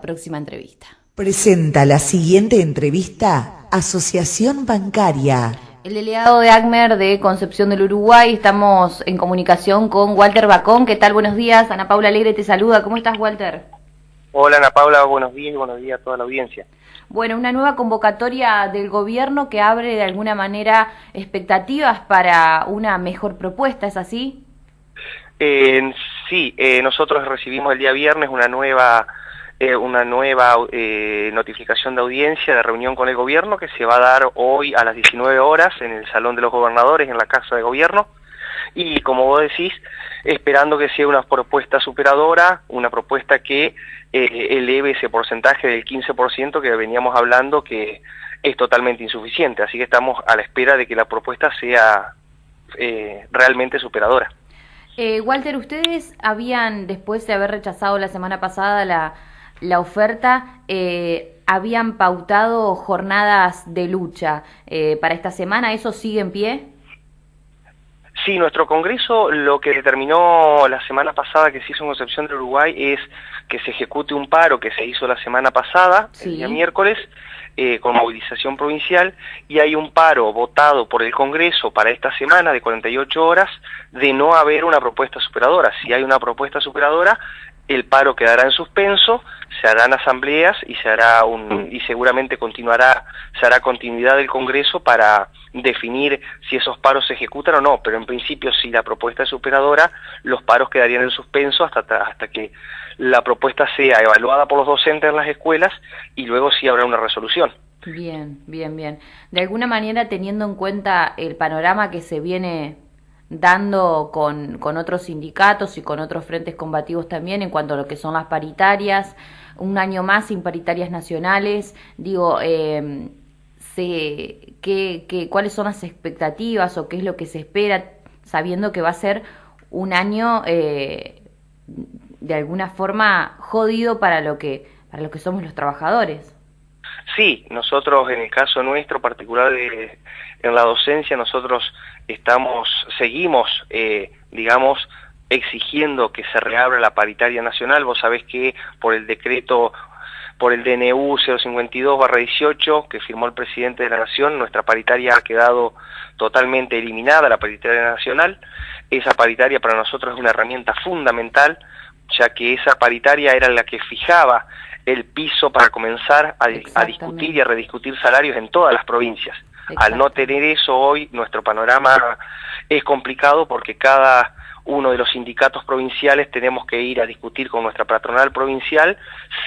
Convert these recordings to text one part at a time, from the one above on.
Próxima entrevista. Presenta la siguiente entrevista Asociación Bancaria. El delegado de ACMER de Concepción del Uruguay, estamos en comunicación con Walter Bacón. ¿Qué tal? Buenos días. Ana Paula Alegre te saluda. ¿Cómo estás, Walter? Hola Ana Paula, buenos días a toda la audiencia. Bueno, una nueva convocatoria del gobierno que abre de alguna manera expectativas para una mejor propuesta, ¿es así? Sí, nosotros recibimos el día viernes una nueva notificación de audiencia de reunión con el gobierno que se va a dar hoy a las 19 horas en el Salón de los Gobernadores, en la Casa de Gobierno, y como vos decís, esperando que sea una propuesta superadora, una propuesta que eleve ese porcentaje del 15% que veníamos hablando, que es totalmente insuficiente, así que estamos a la espera de que la propuesta sea realmente superadora. Walter, ustedes habían, después de haber rechazado la semana pasada la oferta, habían pautado jornadas de lucha para esta semana. ¿Eso sigue en pie? Sí, nuestro Congreso lo que determinó la semana pasada que se hizo en Concepción del Uruguay es que se ejecute un paro que se hizo la semana pasada, sí, el día miércoles, con movilización provincial, y hay un paro votado por el Congreso para esta semana de 48 horas de no haber una propuesta superadora. Si hay una propuesta superadora, el paro quedará en suspenso, se harán asambleas y y seguramente se hará continuidad del Congreso para definir si esos paros se ejecutan o no, pero en principio si la propuesta es superadora, los paros quedarían en suspenso hasta que la propuesta sea evaluada por los docentes en las escuelas y luego sí habrá una resolución. Bien. De alguna manera, teniendo en cuenta el panorama que se viene dando con otros sindicatos y con otros frentes combativos también en cuanto a lo que son las paritarias, un año más sin paritarias nacionales, digo, ¿cuáles son las expectativas o qué es lo que se espera, sabiendo que va a ser un año de alguna forma jodido para lo que somos los trabajadores? Sí, nosotros en el caso nuestro particular en la docencia, nosotros seguimos, exigiendo que se reabra la paritaria nacional. Vos sabés que por el decreto, por el DNU 052/18 que firmó el presidente de la Nación, nuestra paritaria ha quedado totalmente eliminada, la paritaria nacional. Esa paritaria para nosotros es una herramienta fundamental, ya que esa paritaria era la que fijaba el piso para comenzar a discutir y a rediscutir salarios en todas las provincias. Al no tener eso hoy, nuestro panorama es complicado porque cada uno de los sindicatos provinciales tenemos que ir a discutir con nuestra patronal provincial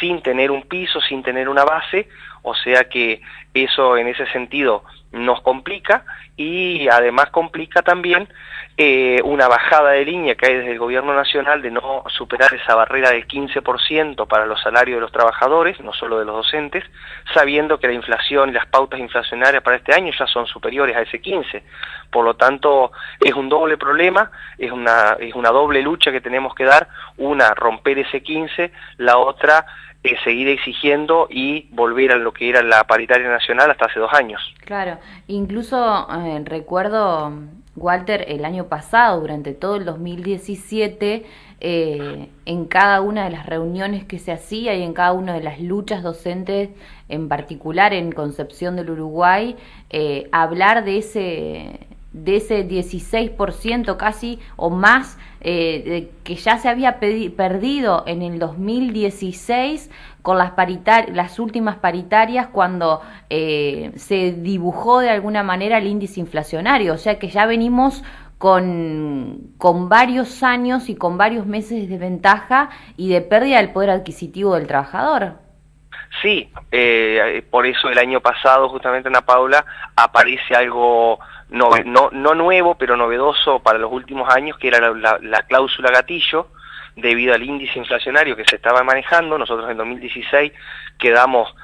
sin tener un piso, sin tener una base, o sea que eso en ese sentido nos complica y además complica también una bajada de línea que hay desde el gobierno nacional de no superar esa barrera del 15% para los salarios de los trabajadores, no solo de los docentes, sabiendo que la inflación y las pautas inflacionarias para este año ya son superiores a ese 15%. Por lo tanto, es un doble problema, es una doble lucha que tenemos que dar, una, romper ese 15%, la otra, seguir exigiendo y volver a lo que era la paritaria nacional hasta hace 2 años. Claro, incluso recuerdo, Walter, el año pasado, durante todo el 2017, en cada una de las reuniones que se hacía y en cada una de las luchas docentes, en particular en Concepción del Uruguay, hablar de ese 16% casi o más que ya se había perdido en el 2016 con las últimas paritarias, cuando se dibujó de alguna manera el índice inflacionario, o sea que ya venimos con varios años y con varios meses de ventaja y de pérdida del poder adquisitivo del trabajador. Sí, por eso el año pasado, justamente, Ana Paula, aparece algo no nuevo, pero novedoso para los últimos años, que era la cláusula gatillo, debido al índice inflacionario que se estaba manejando. Nosotros en 2016 quedamos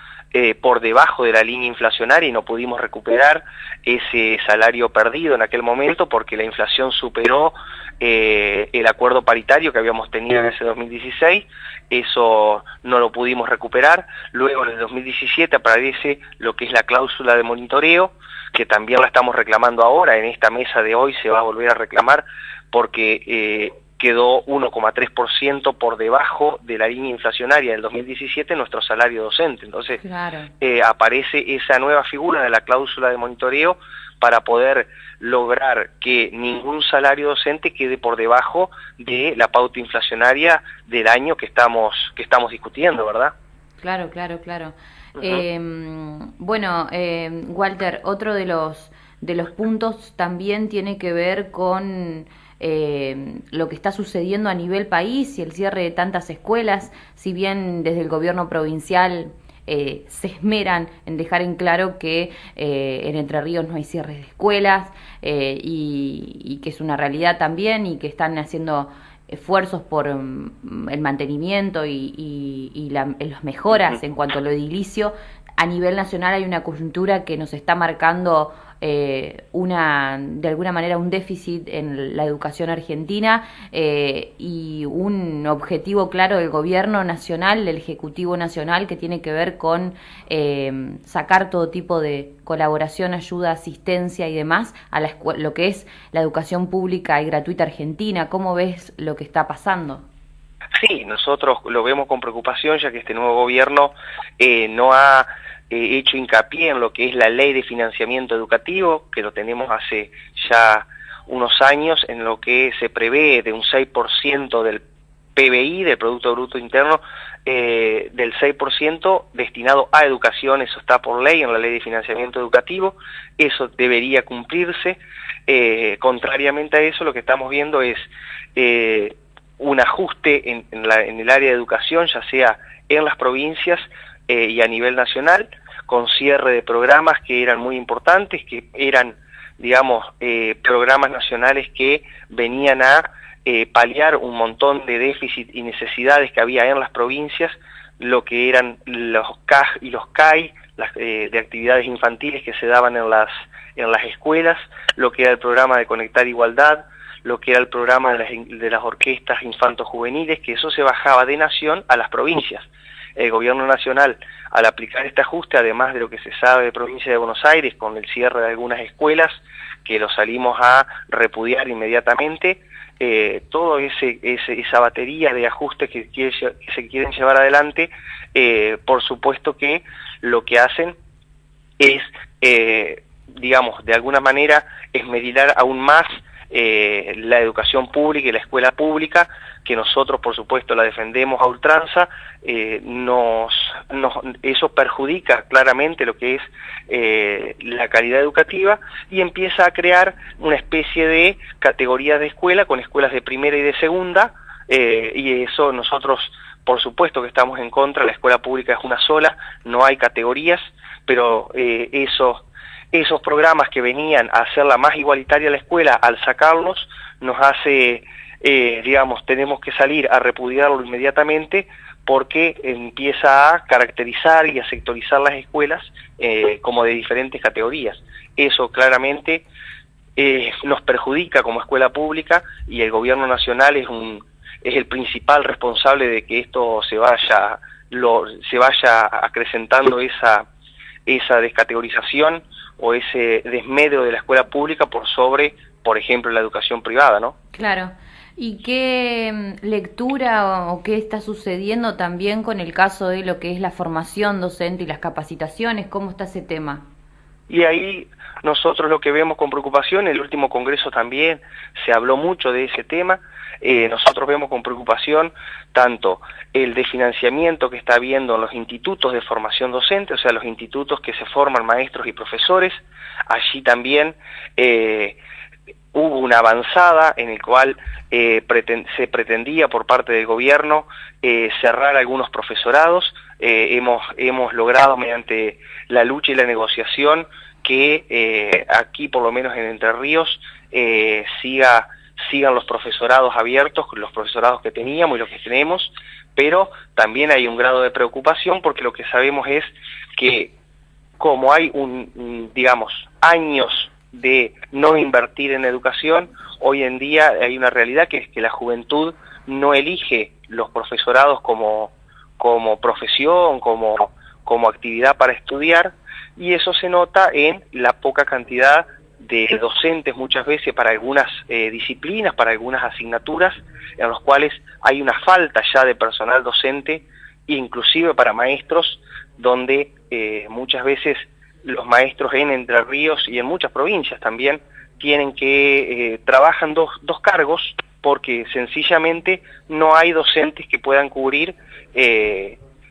por debajo de la línea inflacionaria y no pudimos recuperar ese salario perdido en aquel momento porque la inflación superó el acuerdo paritario que habíamos tenido en ese 2016, eso no lo pudimos recuperar. Luego en el 2017 aparece lo que es la cláusula de monitoreo, que también la estamos reclamando ahora, en esta mesa de hoy se va a volver a reclamar porque quedó 1,3% por debajo de la línea inflacionaria del 2017 nuestro salario docente. Entonces, claro, aparece esa nueva figura de la cláusula de monitoreo para poder lograr que ningún salario docente quede por debajo de la pauta inflacionaria del año que estamos discutiendo, ¿verdad? claro, claro, claro. Uh-huh. Bueno, Walter, otro de los puntos también tiene que ver con lo que está sucediendo a nivel país y el cierre de tantas escuelas. Si bien desde el gobierno provincial se esmeran en dejar en claro que en Entre Ríos no hay cierres de escuelas, y que es una realidad también, y que están haciendo esfuerzos por el mantenimiento y las mejoras en cuanto a lo edilicio. A nivel nacional hay una coyuntura que nos está marcando de alguna manera un déficit en la educación argentina, y un objetivo claro del gobierno nacional, del Ejecutivo Nacional, que tiene que ver con sacar todo tipo de colaboración, ayuda, asistencia y demás a lo que es la educación pública y gratuita argentina. ¿Cómo ves lo que está pasando? Sí, nosotros lo vemos con preocupación, ya que este nuevo gobierno no ha hecho hincapié en lo que es la ley de financiamiento educativo, que lo tenemos hace ya unos años, en lo que se prevé de un 6% del PBI, del Producto Bruto Interno, del 6% destinado a educación. Eso está por ley en la ley de financiamiento educativo, eso debería cumplirse. Contrariamente a eso, lo que estamos viendo es un ajuste en el área de educación, ya sea en las provincias y a nivel nacional, con cierre de programas que eran muy importantes, que eran, digamos, programas nacionales que venían a paliar un montón de déficit y necesidades que había en las provincias, lo que eran los CAJ y los CAI, de actividades infantiles que se daban en las escuelas, lo que era el programa de Conectar Igualdad, lo que era el programa de las orquestas infanto-juveniles, que eso se bajaba de nación a las provincias. El gobierno nacional, al aplicar este ajuste, además de lo que se sabe de provincia de Buenos Aires, con el cierre de algunas escuelas, que lo salimos a repudiar inmediatamente, toda esa batería de ajustes que se quieren llevar adelante, por supuesto que lo que hacen es, digamos, de alguna manera, esmerilar aún más la educación pública y la escuela pública, que nosotros por supuesto la defendemos a ultranza. Eso perjudica claramente lo que es la calidad educativa, y empieza a crear una especie de categorías de escuela, con escuelas de primera y de segunda, y eso nosotros por supuesto que estamos en contra. La escuela pública es una sola, no hay categorías, pero esos programas que venían a hacerla más igualitaria la escuela, al sacarlos, nos hace, digamos, tenemos que salir a repudiarlo inmediatamente, porque empieza a caracterizar y a sectorizar las escuelas como de diferentes categorías. Eso claramente nos perjudica como escuela pública, y el gobierno nacional es el principal responsable de que esto se vaya acrecentando esa descategorización o ese desmedro de la escuela pública por sobre, por ejemplo, la educación privada, ¿no? Claro. ¿Y qué lectura o qué está sucediendo también con el caso de lo que es la formación docente y las capacitaciones? ¿Cómo está ese tema? Y ahí nosotros lo que vemos con preocupación, en el último congreso también se habló mucho de ese tema. Nosotros vemos con preocupación tanto el desfinanciamiento que está habiendo en los institutos de formación docente, o sea, los institutos que se forman maestros y profesores. Allí también hubo una avanzada en el cual se pretendía por parte del gobierno cerrar algunos profesorados. Hemos logrado, mediante la lucha y la negociación, que aquí, por lo menos en Entre Ríos, sigan los profesorados abiertos, los profesorados que teníamos y los que tenemos, pero también hay un grado de preocupación, porque lo que sabemos es que, como hay digamos, años de no invertir en educación, hoy en día hay una realidad que es que la juventud no elige los profesorados como profesión, como actividad para estudiar, y eso se nota en la poca cantidad de docentes muchas veces para algunas disciplinas, para algunas asignaturas, en los cuales hay una falta ya de personal docente, inclusive para maestros, donde muchas veces los maestros en Entre Ríos y en muchas provincias también tienen que trabajan dos cargos, porque sencillamente no hay docentes que puedan cubrir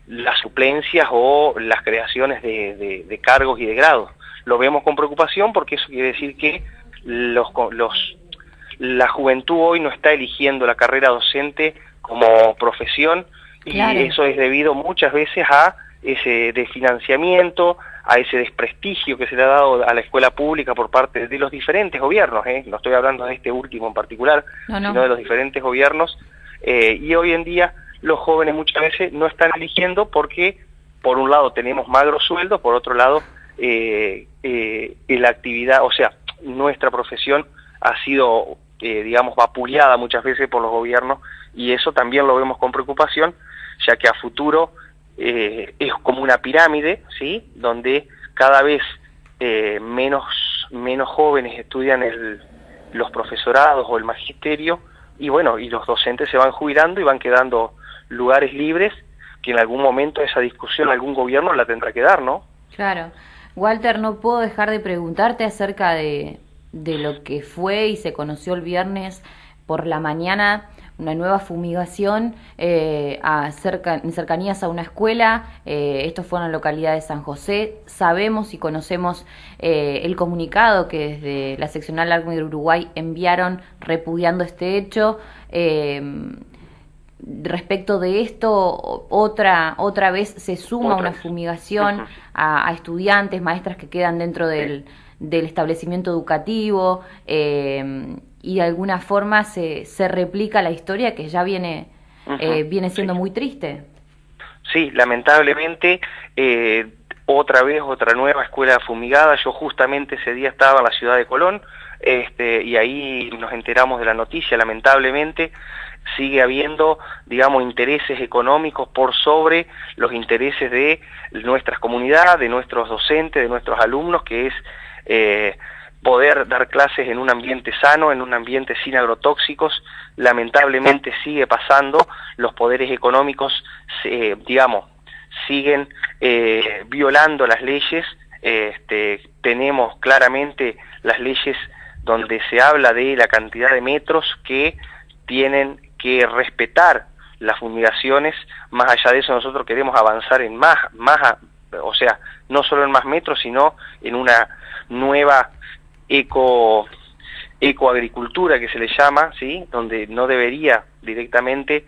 las suplencias o las creaciones de cargos y de grados. Lo vemos con preocupación porque eso quiere decir que la juventud hoy no está eligiendo la carrera docente como profesión, Claro. y eso es debido muchas veces a ese desfinanciamiento, a ese desprestigio que se le ha dado a la escuela pública por parte de los diferentes gobiernos, no estoy hablando de este último en particular, sino de los diferentes gobiernos, y hoy en día los jóvenes muchas veces no están eligiendo porque por un lado tenemos magros sueldos, por otro lado la actividad, o sea, nuestra profesión ha sido, digamos, vapuleada muchas veces por los gobiernos, y eso también lo vemos con preocupación, ya que a futuro es como una pirámide, ¿sí?, donde cada vez menos jóvenes estudian los profesorados o el magisterio, y bueno, y los docentes se van jubilando y van quedando lugares libres, que en algún momento esa discusión algún gobierno la tendrá que dar, ¿no? Claro. Walter, no puedo dejar de preguntarte acerca de lo que fue y se conoció el viernes por la mañana, una nueva fumigación en cercanías a una escuela. Esto fue en la localidad de San José. Sabemos y conocemos el comunicado que desde la seccional ACMER Uruguay enviaron repudiando este hecho. Respecto de esto, otra vez se suma una fumigación a estudiantes, maestras que quedan dentro del establecimiento educativo, y de alguna forma se replica la historia que ya viene siendo muy triste. Sí, lamentablemente, otra vez, otra nueva escuela fumigada. Yo justamente ese día estaba en la ciudad de Colón, y ahí nos enteramos de la noticia. Lamentablemente sigue habiendo, digamos, intereses económicos por sobre los intereses de nuestras comunidades, de nuestros docentes, de nuestros alumnos, que es poder dar clases en un ambiente sano, en un ambiente sin agrotóxicos. Lamentablemente sigue pasando, los poderes económicos, digamos, siguen violando las leyes. Tenemos claramente las leyes donde se habla de la cantidad de metros que tienen que respetar las fumigaciones. Más allá de eso, nosotros queremos avanzar en o sea, no solo en más metros, sino en una nueva ecoagricultura que se le llama, ¿sí?, donde no debería directamente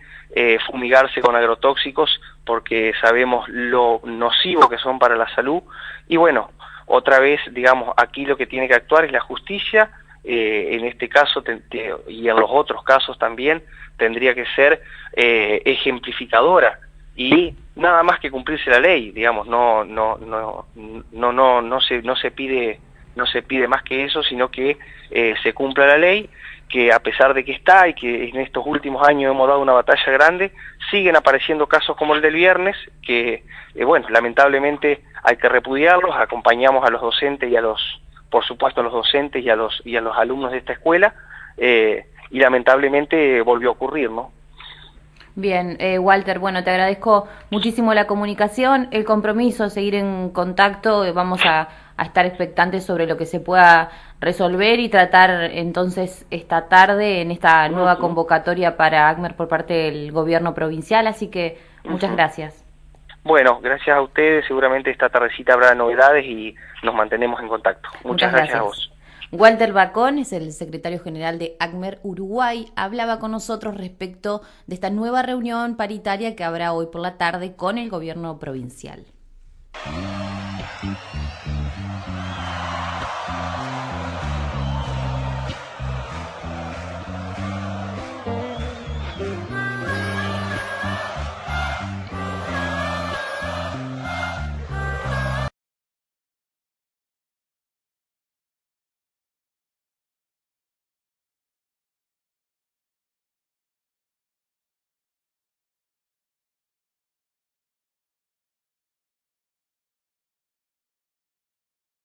fumigarse con agrotóxicos, porque sabemos lo nocivo que son para la salud. Y bueno, otra vez, digamos, aquí lo que tiene que actuar es la justicia. En este caso y en los otros casos también tendría que ser ejemplificadora, y nada más que cumplirse la ley, digamos. No se pide más que eso, sino que se cumpla la ley, que a pesar de que está y que en estos últimos años hemos dado una batalla grande, siguen apareciendo casos como el del viernes, que bueno, lamentablemente hay que repudiarlos. Acompañamos a los docentes y por supuesto a los docentes y a los alumnos de esta escuela, y lamentablemente volvió a ocurrir, ¿no? Bien, Walter, bueno, te agradezco muchísimo la comunicación, el compromiso, seguir en contacto. Vamos a estar expectantes sobre lo que se pueda resolver y tratar entonces esta tarde en esta nueva convocatoria para ACMER por parte del gobierno provincial, así que muchas gracias. Bueno, gracias a ustedes. Seguramente esta tardecita habrá novedades y nos mantenemos en contacto. Muchas gracias a vos. Walter Bacón es el secretario general de ACMER Uruguay. Hablaba con nosotros respecto de esta nueva reunión paritaria que habrá hoy por la tarde con el gobierno provincial.